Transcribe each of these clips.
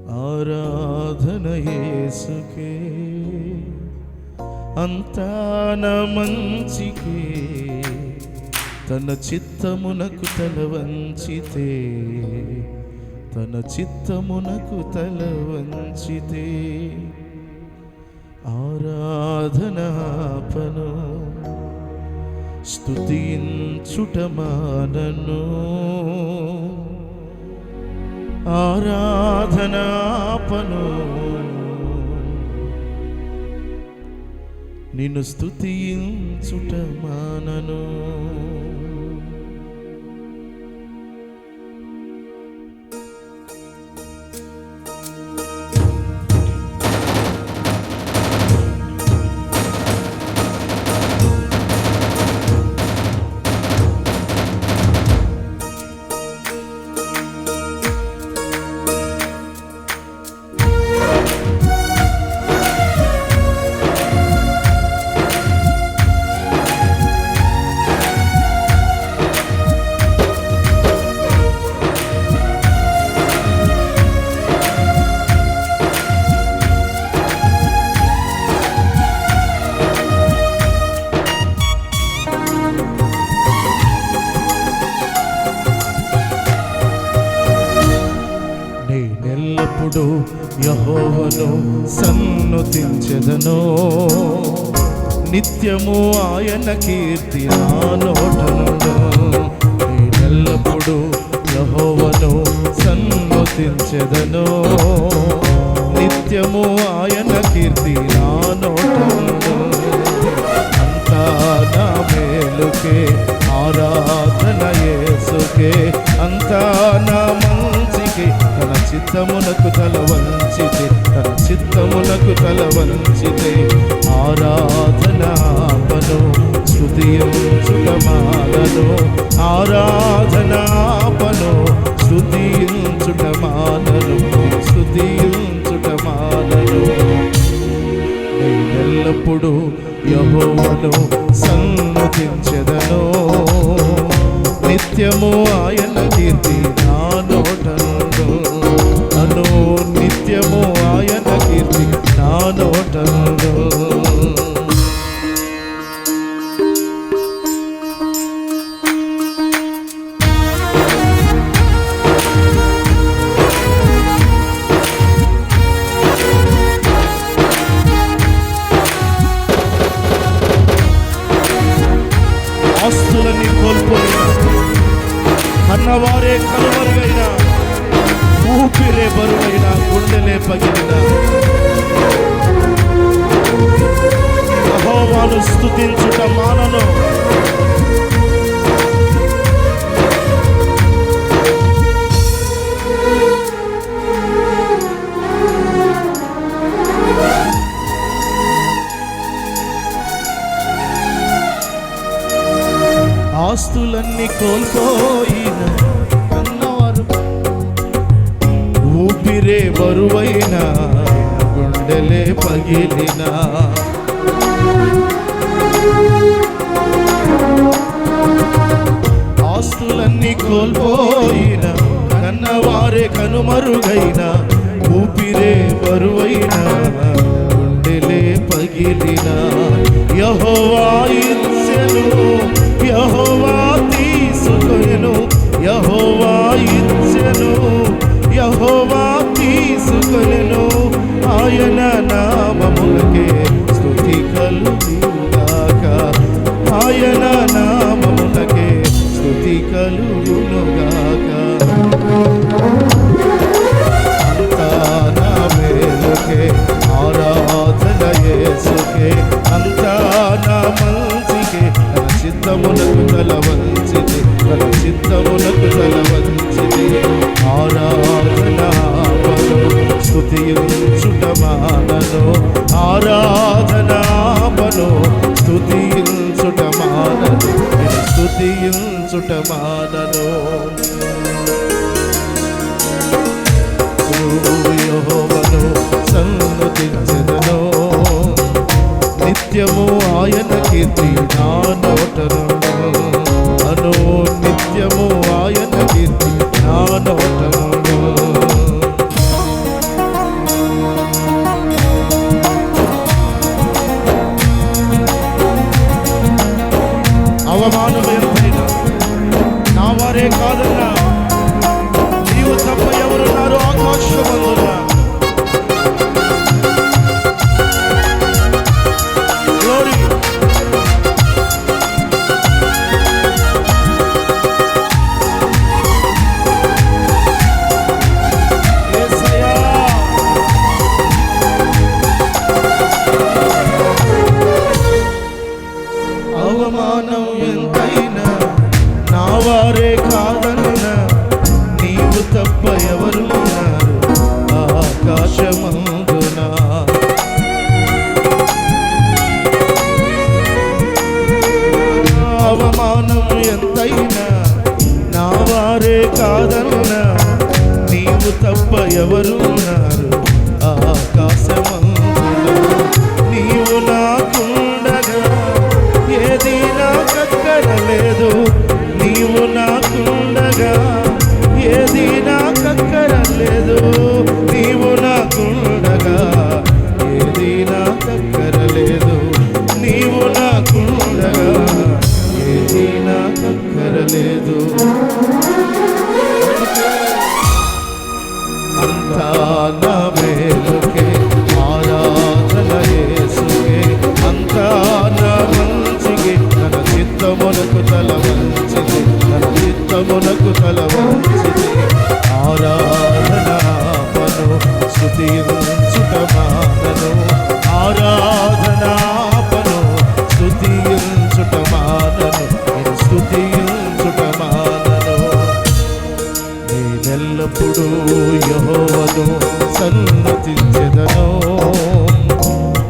ఆరాధన యేసుకే, అంతా నా మంచికే. తన చిత్తమునకు తల వంచితే, తన చిత్తమునకు తల వంచితే ఆరాధనాపను స్తుతించుట మానను. ఆరాధనాపను నిన్ను స్తుతించుట మానను. నేనెల్లప్పుడు యెహోవాను సన్నుతించెదను, నిత్యము ఆయన కీర్తి నా నోటనుండు. నేనెల్లప్పుడు యెహోవాను సన్నుతించెదను, నిత్యము ఆయన కీర్తి నా నోటనుండు. అంతా నా మేలుకే, ఆరాధన యేసుకే, అంతా నా మంచికే. తన చిత్తమునకు తల వంచితే, తన చిత్తమునకు తల వంచితే ఆరాధనాపను స్తుతించుట మానను. ఆరాధనాపను స్తుతించుట మానను, స్తుతించుట మానను. నేనెల్లప్పుడు యెహోవాను సన్నుతించెదను, నిత్యము ఆయన కీర్తి నా నోటనుండు. అను నిత్యము ఆయన కీర్తి నా నోటనుండు. ఆస్తులన్నీ కోల్పోయినా, కన్నవారే కనుమరుగైనా, ఊపిరే బరువైనా, గుండెలే పగిలినా యెహోవాను స్తుతించుట మానను. ఆస్తులన్నీ కోల్పోయిన, కన్నవారు ఊపిరే బరువైన, గుండెలే పగిలిన ఆస్తులన్నీ కోల్పోయిన, కన్నవారే కనుమరుగైన, ఊపిరే బరువైన, గుండెలే పగిలిన యెహోవా ఇచ్చెను, యెహోవా తీసుకొనెను. యెహోవా ఇచ్చెను, యెహోవా తీసుకొనెను. ఆయన నామములకే స్తుతి కలుగునుగాక, ఆయన నామములకే స్తుతి కలుగునుగాక. అంతా నా మేలుకే, ఆరాధన యేసుకే, అంతా నా మంచికే. తన చిత్తమునకు తల వంచితే, తన చిత్తమునకు తల వంచితే ఆరాధనాపను స్తుతించుట మానను. ఆరాధనాపను స్తుతించుట మానను, స్తుతించుట మానను. యెహోవాను సన్నుతించెదను, నిత్యము ఆయన కీర్తి నా నోటనుండు. అను నిత్యము ఆయన కీర్తి నా నోటనుండు. ఎవరున్నారు ఆకాశమందున నీవు నాకుండగా ఏది నాకక్కరలేదు నీవు నాకుండగా ఏది నాకక్కరలేదు నీవు నాకుండగా ఏది నాకక్కరలేదు నీవు నాకుండగా ఏది నాకక్కరలేదు అంతా నా మేలుకే ఆరాధన యేసుకే అంతా నా మంచికే తన చిత్తమునకు తల వంచితే తన చిత్తమునకు తల వంచితే ఆరాధనాపను స్తుతించుట మానను ఆరాధనాపను స్తుతించుట మానను స్తుతించుట మానను నేనెల్లప్పుడూ యెహోవాను సన్నతించెదను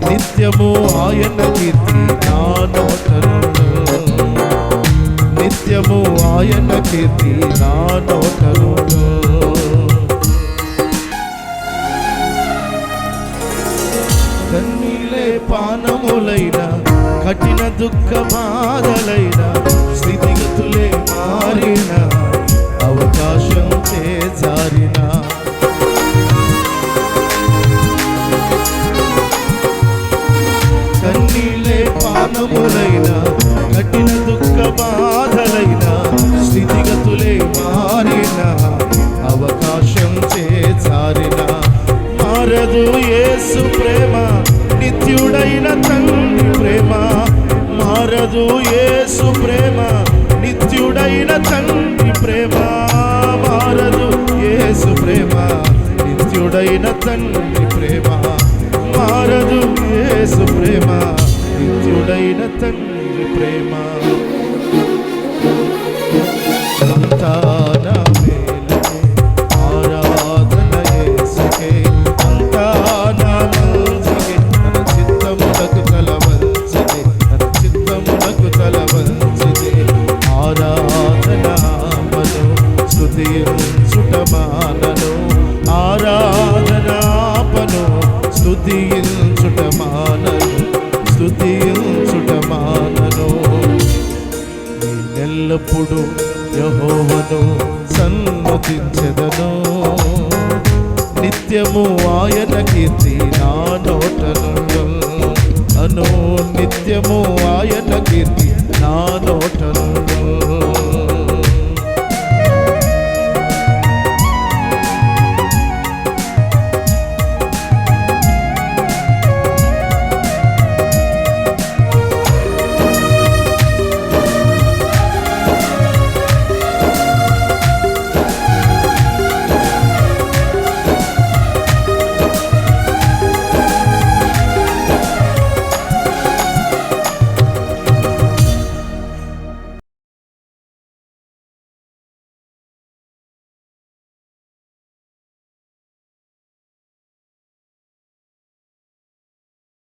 నిత్యము ఆయన కీర్తి నా నోటనుండు నిత్యము ఆయన కీర్తి నా నోటనుండు కన్నీలే పానములైన కఠిన దుఃఖ బాధలైన స్థితిగతులే మారిన అవకాశం చేజారిన కన్నీలే పానములైన కఠిన దుఃఖ బాధలైన స్థితిగతులే మారిన అవకాశం చేజారిన మారదు యేసు ప్రేమ నిత్యుడైన తండ్రి ప్రేమ మారదు యేసు ప్రేమ నిత్యుడైన తండ్రి ప్రేమ మారదు యేసు ప్రేమ నిత్యుడైన తండ్రి ప్రేమ మారదు యేసు ప్రేమ నిత్యుడైన తండ్రి ప్రేమ అంతా నా మేలుకే ఆరాధన యేసుకే అంతా నా మంచికే తన చిత్తమునకు తల వంచితే తన చిత్తమునకు తల వంచితే ఆరాధనాపను స్తుతించుట మానను ఆరాధనాపను స్తుతించుట మానను స్తుతించుట మానను నేనెల్లప్పుడూ యెహోవాను సన్నతించెదను నిత్యము ఆయన కీర్తి నా నోటనుండు అను నిత్యము ఆయన కీర్తి నా నోటనుండు